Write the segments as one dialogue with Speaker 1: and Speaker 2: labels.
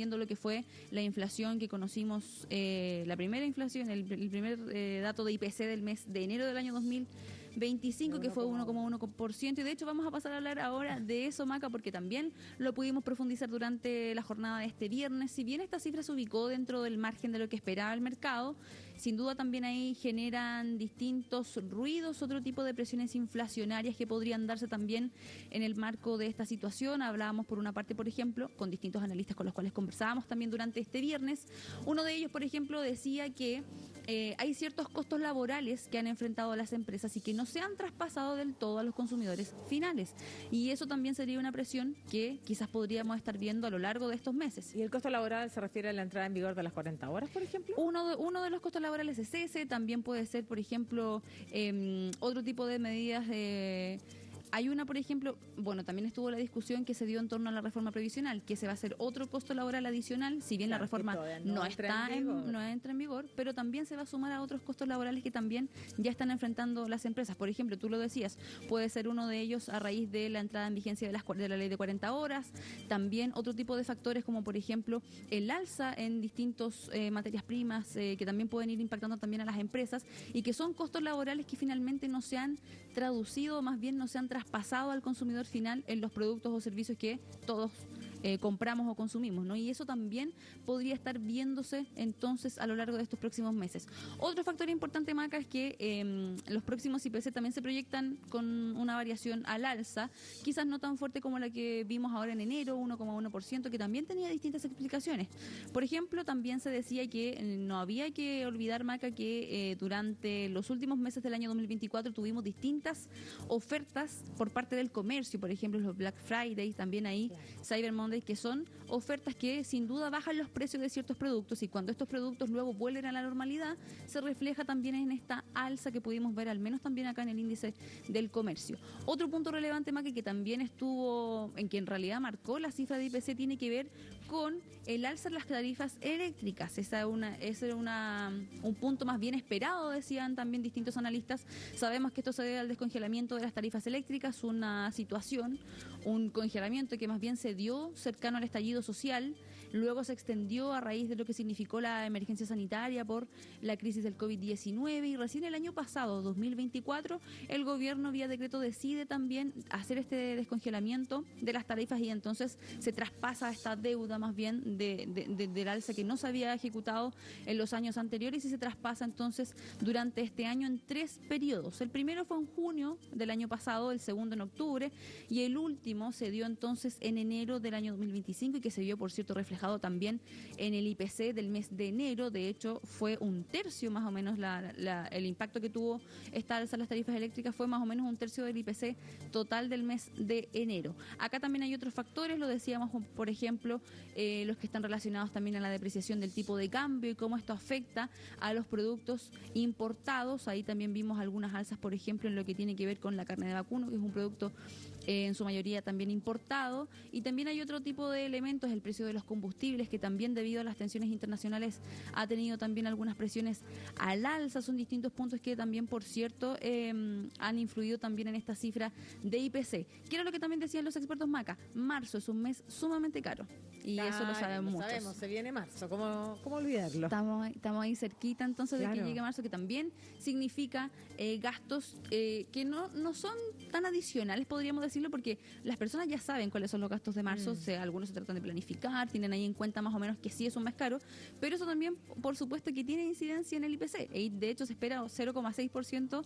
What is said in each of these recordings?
Speaker 1: viendo lo que fue la inflación que conocimos, la primera inflación, el primer dato de IPC del mes de enero del año 2025, que fue 1,1%. Y de hecho vamos a pasar a hablar ahora de eso, Maca, porque también lo pudimos profundizar durante la jornada de este viernes. Si bien esta cifra se ubicó dentro del margen de lo que esperaba el mercado, sin duda también ahí generan distintos ruidos, otro tipo de presiones inflacionarias que podrían darse también en el marco de esta situación. Hablábamos por una parte, por ejemplo, con distintos analistas con los cuales conversábamos también durante este viernes. Uno de ellos, por ejemplo, decía que hay ciertos costos laborales que han enfrentado las empresas y que no se han traspasado del todo a los consumidores finales. Y eso también sería una presión que quizás podríamos estar viendo a lo largo de estos meses.
Speaker 2: ¿Y el costo laboral se refiere a la entrada en vigor de las 40 horas, por ejemplo?
Speaker 1: Uno de los costos laborales es ese. También puede ser, por ejemplo, otro tipo de medidas de... Hay una, por ejemplo, bueno, también estuvo la discusión que se dio en torno a la reforma previsional, que se va a hacer otro costo laboral adicional, si bien la reforma no entra en vigor, pero también se va a sumar a otros costos laborales que también ya están enfrentando las empresas. Por ejemplo, tú lo decías, puede ser uno de ellos a raíz de la entrada en vigencia de la ley de 40 horas, también otro tipo de factores como, por ejemplo, el alza en distintos materias primas que también pueden ir impactando también a las empresas y que son costos laborales que finalmente no se han traducido, más bien no se han traspasado al consumidor final en los productos o servicios que todos compramos o consumimos, ¿no? Y eso también podría estar viéndose entonces a lo largo de estos próximos meses. Otro factor importante, Maca, es que los próximos IPC también se proyectan con una variación al alza, quizás no tan fuerte como la que vimos ahora en enero, 1,1%, que también tenía distintas explicaciones. Por ejemplo, también se decía que no había que olvidar, Maca, que durante los últimos meses del año 2024 tuvimos distintas ofertas por parte del comercio, por ejemplo, los Black Friday, también ahí, Cyber Monday, que son ofertas que sin duda bajan los precios de ciertos productos y cuando estos productos luego vuelven a la normalidad, se refleja también en esta alza que pudimos ver al menos también acá en el índice del comercio. Otro punto relevante, Maca, que también estuvo, en que en realidad marcó la cifra de IPC, tiene que ver con el alza de las tarifas eléctricas. Ese era un punto más bien esperado, decían también distintos analistas. Sabemos que esto se debe al descongelamiento de las tarifas eléctricas, un congelamiento que más bien se dio cercano al estallido social, luego se extendió a raíz de lo que significó la emergencia sanitaria por la crisis del COVID-19 y recién el año pasado, 2024, el gobierno vía decreto decide también hacer este descongelamiento de las tarifas y entonces se traspasa esta deuda más bien del alza que no se había ejecutado en los años anteriores y se traspasa entonces durante este año en 3 periodos. El primero fue en junio del año pasado, el segundo en octubre y el último se dio entonces en enero del año 2025 y que se vio, por cierto, reflejado también en el IPC del mes de enero. De hecho, fue un tercio más o menos el impacto que tuvo esta alza de las tarifas eléctricas, fue más o menos un tercio del IPC total del mes de enero. Acá también hay otros factores, lo decíamos, por ejemplo, los que están relacionados también a la depreciación del tipo de cambio y cómo esto afecta a los productos importados. Ahí también vimos algunas alzas, por ejemplo, en lo que tiene que ver con la carne de vacuno, que es un producto en su mayoría también importado, y también hay otro tipo de elementos, el precio de los combustibles, que también debido a las tensiones internacionales ha tenido también algunas presiones al alza. Son distintos puntos que también, por cierto, han influido también en esta cifra de IPC. Que era lo que también decían los expertos, Maca, marzo es un mes sumamente caro. Y eso lo saben muchos.
Speaker 2: Sabemos, se viene marzo, ¿cómo olvidarlo?
Speaker 1: Estamos ahí cerquita entonces de que llegue marzo, que también significa gastos que no son tan adicionales, podríamos decirlo, porque las personas ya saben cuáles son los gastos de marzo, algunos se tratan de planificar, tienen ahí en cuenta más o menos que sí es un mes caro, pero eso también, por supuesto, que tiene incidencia en el IPC, y de hecho se espera 0,6%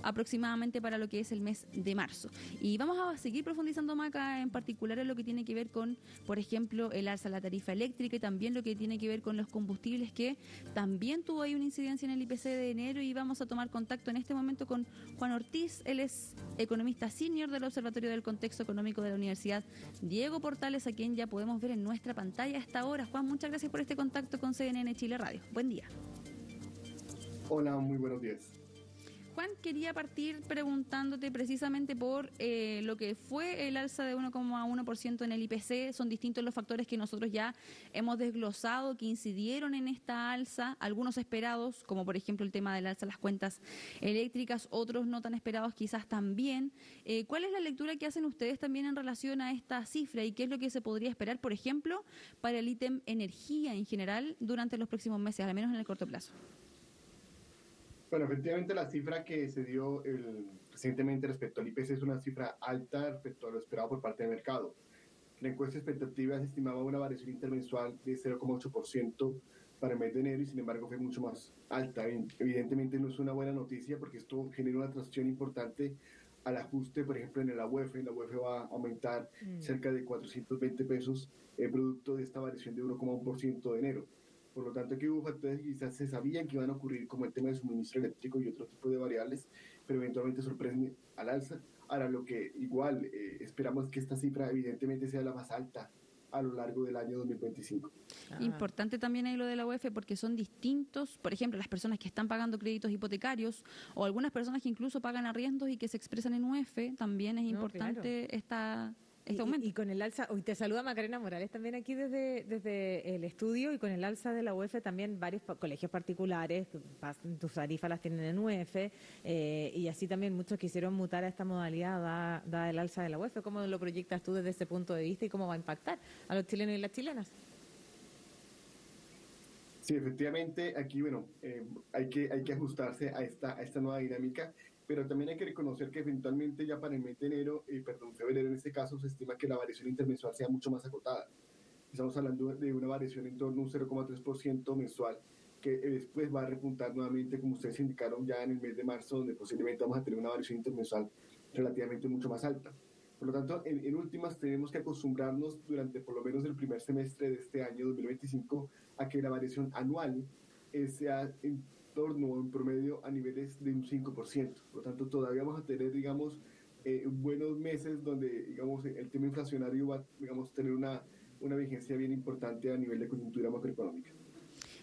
Speaker 1: aproximadamente para lo que es el mes de marzo. Y vamos a seguir profundizando, Maca, en particular en lo que tiene que ver con, por ejemplo, el alza de la tarifa eléctrica y también lo que tiene que ver con los combustibles, que también tuvo ahí una incidencia en el IPC de enero, y vamos a tomar contacto en este momento con Juan Ortiz. Él es economista senior del Observatorio del Contexto Económico de la Universidad Diego Portales, a quien ya podemos ver en nuestra pantalla a esta hora. Juan, muchas gracias por este contacto con CNN Chile Radio. Buen día.
Speaker 3: Hola, muy buenos días.
Speaker 1: Juan, quería partir preguntándote precisamente por lo que fue el alza de 1,1% en el IPC. Son distintos los factores que nosotros ya hemos desglosado, que incidieron en esta alza, algunos esperados, como por ejemplo el tema del alza de las cuentas eléctricas, otros no tan esperados quizás también. ¿Cuál es la lectura que hacen ustedes también en relación a esta cifra y qué es lo que se podría esperar, por ejemplo, para el ítem energía en general durante los próximos meses, al menos en el corto plazo?
Speaker 3: Bueno, efectivamente la cifra que se dio recientemente respecto al IPC es una cifra alta respecto a lo esperado por parte del mercado. La encuesta de expectativas estimaba una variación intermensual de 0,8% para el mes de enero y sin embargo fue mucho más alta. Evidentemente no es una buena noticia porque esto genera una atracción importante al ajuste, por ejemplo, en la UEF. La UEF va a aumentar cerca de 420 pesos producto de esta variación de 1,1% de enero. Por lo tanto, aquí hubo factores que quizás se sabían que iban a ocurrir, como el tema del suministro eléctrico y otro tipo de variables, pero eventualmente sorprenden al alza. Ahora, lo que igual esperamos que esta cifra evidentemente sea la más alta a lo largo del año 2025.
Speaker 1: Importante también ahí lo de la UEF porque son distintos, por ejemplo, las personas que están pagando créditos hipotecarios o algunas personas que incluso pagan arriendos y que se expresan en UEF, también es importante
Speaker 2: claro.
Speaker 1: este aumento.
Speaker 2: Y con el alza, hoy te saluda Macarena Morales también aquí desde el estudio, y con el alza de la UEF también varios colegios particulares, tus tarifas las tienen en UEF, y así también muchos quisieron mutar a esta modalidad dada el alza de la UEF. ¿Cómo lo proyectas tú desde ese punto de vista y cómo va a impactar a los chilenos y las chilenas?
Speaker 3: Sí, efectivamente, aquí, bueno, hay que ajustarse a esta nueva dinámica, pero también hay que reconocer que eventualmente ya para el mes de febrero en este caso, se estima que la variación intermensual sea mucho más acotada. Estamos hablando de una variación en torno a un 0,3% mensual, que después va a repuntar nuevamente, como ustedes indicaron, ya en el mes de marzo, donde posiblemente vamos a tener una variación intermensual relativamente mucho más alta. Por lo tanto, en últimas, tenemos que acostumbrarnos durante por lo menos el primer semestre de este año 2025 a que la variación anual sea en torno, en promedio, a niveles de un 5%. Por lo tanto, todavía vamos a tener, digamos, buenos meses donde, digamos, el tema inflacionario va, digamos, tener una vigencia bien importante a nivel de coyuntura macroeconómica.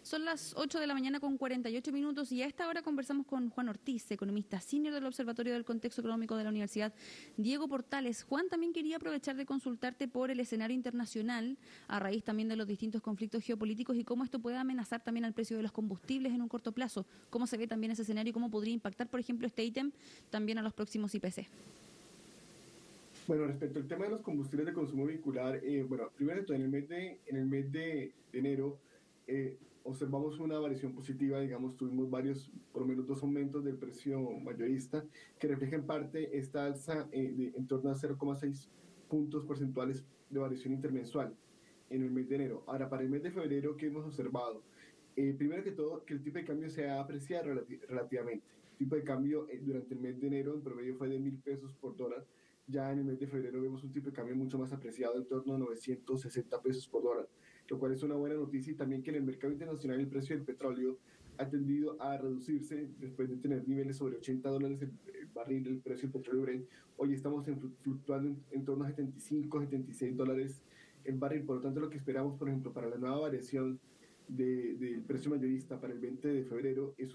Speaker 1: Son las 8 de la mañana con 48 minutos y a esta hora conversamos con Juan Ortiz, economista senior del Observatorio del Contexto Económico de la Universidad Diego Portales. Juan, también quería aprovechar de consultarte por el escenario internacional a raíz también de los distintos conflictos geopolíticos y cómo esto puede amenazar también al precio de los combustibles en un corto plazo. ¿Cómo se ve también ese escenario y cómo podría impactar, por ejemplo, este ítem también a los próximos IPC?
Speaker 3: Bueno, respecto al tema de los combustibles de consumo vehicular, bueno, primero de todo, en el mes de enero observamos una variación positiva, digamos, tuvimos por lo menos 2 aumentos del precio mayorista, que refleja en parte esta alza en torno a 0,6 puntos porcentuales de variación intermensual en el mes de enero. Ahora, para el mes de febrero, ¿qué hemos observado? Primero que todo, que el tipo de cambio se ha apreciado relativamente. El tipo de cambio durante el mes de enero en promedio fue de 1.000 pesos por dólar. Ya en el mes de febrero vemos un tipo de cambio mucho más apreciado, en torno a 960 pesos por dólar, lo cual es una buena noticia, y también que en el mercado internacional el precio del petróleo ha tendido a reducirse después de tener niveles sobre $80 el barril, el precio del petróleo Brent. Hoy estamos fluctuando en torno a 75, $76 el barril. Por lo tanto, lo que esperamos, por ejemplo, para la nueva variación del precio mayorista para el 20 de febrero es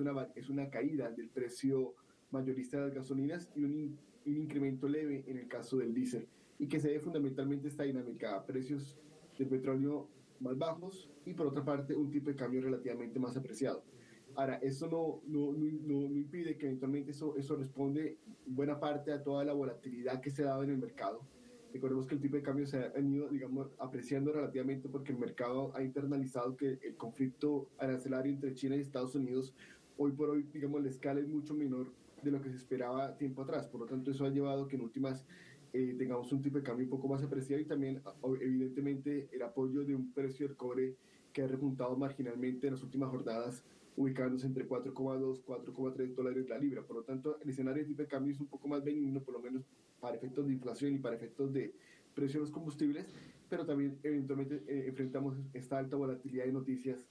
Speaker 3: una caída del precio mayorista de las gasolinas y un incremento leve en el caso del diésel, y que se debe fundamentalmente esta dinámica a precios del petróleo más bajos y por otra parte un tipo de cambio relativamente más apreciado. Ahora, eso no impide que eventualmente eso responde buena parte a toda la volatilidad que se ha dado en el mercado. Recordemos que el tipo de cambio se ha venido, digamos, apreciando relativamente porque el mercado ha internalizado que el conflicto arancelario entre China y Estados Unidos hoy por hoy, digamos, la escala es mucho menor de lo que se esperaba tiempo atrás. Por lo tanto, eso ha llevado que en últimas tengamos un tipo de cambio un poco más apreciado, y también, evidentemente, el apoyo de un precio del cobre que ha repuntado marginalmente en las últimas jornadas, ubicándose entre 4,2 $4,3 la libra. Por lo tanto, el escenario de tipo de cambio es un poco más benigno, por lo menos para efectos de inflación y para efectos de precio de los combustibles, pero también eventualmente enfrentamos esta alta volatilidad de noticias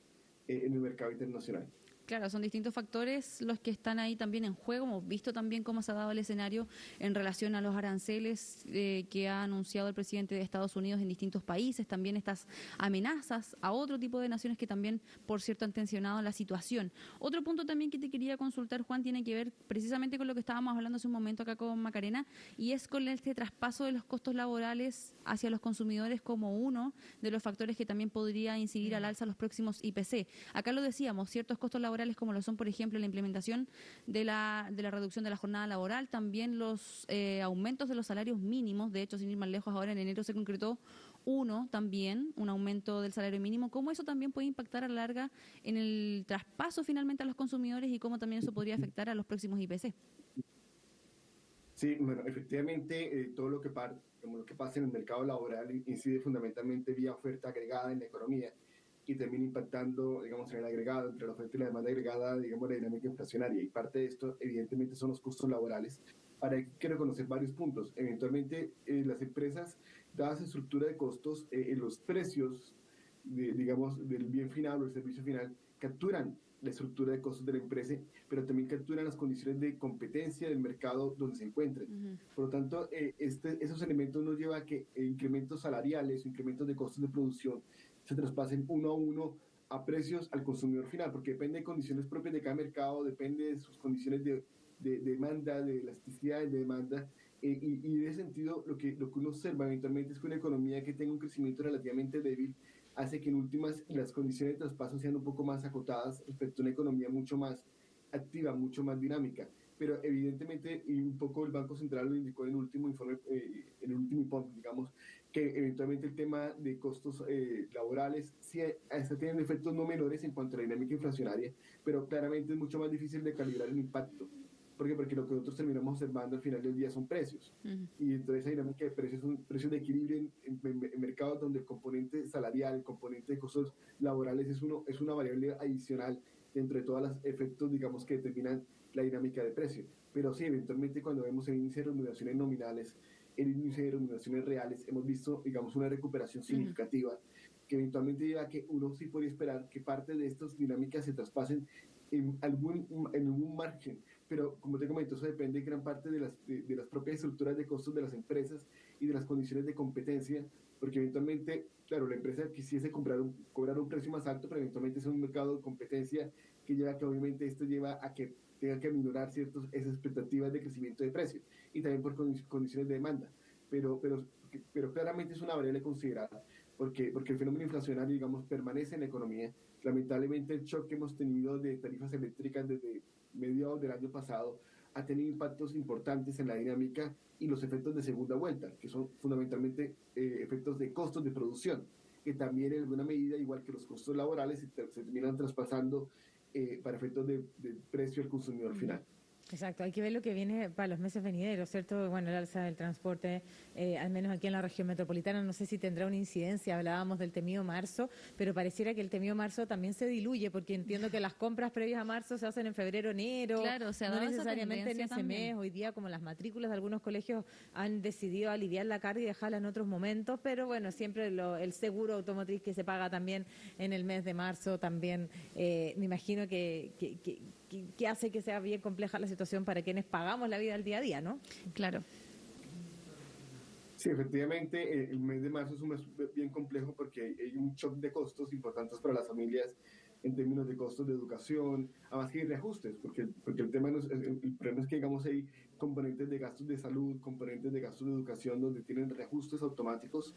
Speaker 3: en el mercado internacional.
Speaker 1: Claro, son distintos factores los que están ahí también en juego. Hemos visto también cómo se ha dado el escenario en relación a los aranceles que ha anunciado el presidente de Estados Unidos en distintos países. También estas amenazas a otro tipo de naciones que también, por cierto, han tensionado la situación. Otro punto también que te quería consultar, Juan, tiene que ver precisamente con lo que estábamos hablando hace un momento acá con Macarena, y es con este traspaso de los costos laborales hacia los consumidores como uno de los factores que también podría incidir al alza los próximos IPC. Acá lo decíamos, ciertos costos laborales como lo son, por ejemplo, la implementación de la reducción de la jornada laboral, también los aumentos de los salarios mínimos. De hecho, sin ir más lejos, ahora en enero se concretó un aumento del salario mínimo. ¿Cómo eso también puede impactar a la larga en el traspaso finalmente a los consumidores y cómo también eso podría afectar a los próximos IPC?
Speaker 3: Sí, bueno, efectivamente, todo como lo que pasa en el mercado laboral incide fundamentalmente vía oferta agregada en la economía y termina impactando, digamos, en el agregado, entre la oferta y la demanda agregada, digamos, la dinámica inflacionaria. Y parte de esto, evidentemente, son los costos laborales. Ahora hay que reconocer varios puntos. Eventualmente, las empresas, dadas su estructura de costos, en los precios, digamos, del bien final o el servicio final, capturan la estructura de costos de la empresa, pero también capturan las condiciones de competencia del mercado donde se encuentren. Por lo tanto, esos elementos nos llevan a que incrementos salariales o incrementos de costos de producción se traspasen uno a uno a precios al consumidor final, porque depende de condiciones propias de cada mercado, depende de sus condiciones de demanda, de elasticidad de demanda, y en ese sentido lo que uno observa eventualmente es que una economía que tenga un crecimiento relativamente débil hace que en últimas las condiciones de traspaso sean un poco más acotadas respecto a una economía mucho más activa, mucho más dinámica. Pero evidentemente, y un poco el Banco Central lo indicó en el último informe, en el último informe, digamos, que eventualmente el tema de costos laborales sí está teniendo efectos no menores en cuanto a la dinámica inflacionaria, pero claramente es mucho más difícil de calibrar el impacto. ¿Por qué? Porque lo que nosotros terminamos observando al final del día son precios. Y entonces esa dinámica de precios es un precio de equilibrio en mercados donde el componente salarial, el componente de costos laborales es una variable adicional dentro de todos los efectos, digamos, que determinan la dinámica de precio. Pero sí, eventualmente cuando vemos el índice de remuneraciones nominales, el índice de remuneraciones reales, hemos visto, digamos, una recuperación significativa que eventualmente lleva a que uno sí podría esperar que parte de estas dinámicas se traspasen en algún margen. Pero como te comento, eso depende gran parte de las propias estructuras de costos de las empresas y de las condiciones de competencia, porque eventualmente, claro, la empresa quisiese cobrar un precio más alto, pero eventualmente es un mercado de competencia que lleva a que obviamente esto lleva a que tenga que aminorar esas expectativas de crecimiento de precio y también por condiciones de demanda. Pero claramente es una variable considerada, porque el fenómeno inflacionario, digamos, permanece en la economía. Lamentablemente el shock que hemos tenido de tarifas eléctricas desde mediados del año pasado ha tenido impactos importantes en la dinámica y los efectos de segunda vuelta, que son fundamentalmente efectos de costos de producción, que también en alguna medida, igual que los costos laborales, se terminan traspasando para efectos de precio al consumidor final.
Speaker 2: Exacto, hay que ver lo que viene para los meses venideros, ¿cierto? Bueno, el alza del transporte, al menos aquí en la región metropolitana, no sé si tendrá una incidencia. Hablábamos del temido marzo, pero pareciera que el temido marzo también se diluye, porque entiendo que las compras previas a marzo se hacen en febrero, enero,
Speaker 1: claro,
Speaker 2: no necesariamente en ese mes. Hoy día, como las matrículas de algunos colegios han decidido aliviar la carga y dejarla en otros momentos, pero bueno, siempre el seguro automotriz que se paga también en el mes de marzo, también me imagino que hace que sea bien compleja la situación para quienes pagamos la vida al día a día, ¿no?
Speaker 1: Claro.
Speaker 3: Sí, efectivamente, el mes de marzo es un mes bien complejo porque hay un shock de costos importantes para las familias en términos de costos de educación, además que hay reajustes, porque el tema el problema es que, digamos, hay componentes de gastos de salud, componentes de gastos de educación donde tienen reajustes automáticos,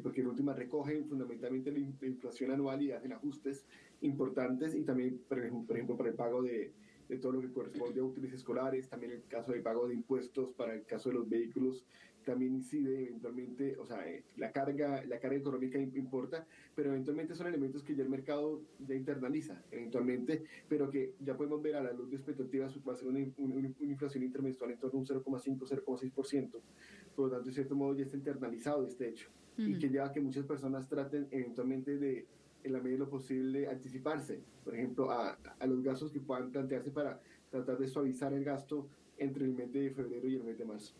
Speaker 3: porque en última recogen fundamentalmente la inflación anual y hacen ajustes importantes, y también, por ejemplo, para el pago de todo lo que corresponde a útiles escolares, también el caso de pago de impuestos para el caso de los vehículos también incide eventualmente, o sea, la carga económica importa, pero eventualmente son elementos que ya el mercado ya internaliza, eventualmente, pero que ya podemos ver a la luz de expectativas va a ser una inflación intermensual en torno a un 0,5, 0,6%, por lo tanto, de cierto modo ya está internalizado este hecho, y que lleva a que muchas personas traten eventualmente de, en la medida de lo posible, anticiparse, por ejemplo, a los gastos que puedan plantearse para tratar de suavizar el gasto entre el mes de febrero y el mes de marzo.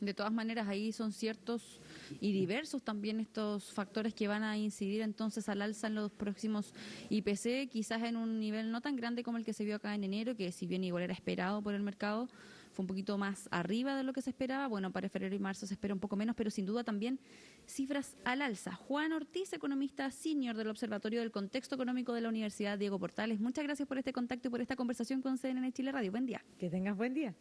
Speaker 1: De todas maneras, ahí son ciertos y diversos también estos factores que van a incidir entonces al alza en los próximos IPC, quizás en un nivel no tan grande como el que se vio acá en enero, que si bien igual era esperado por el mercado, fue un poquito más arriba de lo que se esperaba. Bueno, para febrero y marzo se espera un poco menos, pero sin duda también cifras al alza. Juan Ortiz, economista senior del Observatorio del Contexto Económico de la Universidad Diego Portales. Muchas gracias por este contacto y por esta conversación con CNN Chile Radio. Buen día.
Speaker 2: Que tengas buen día.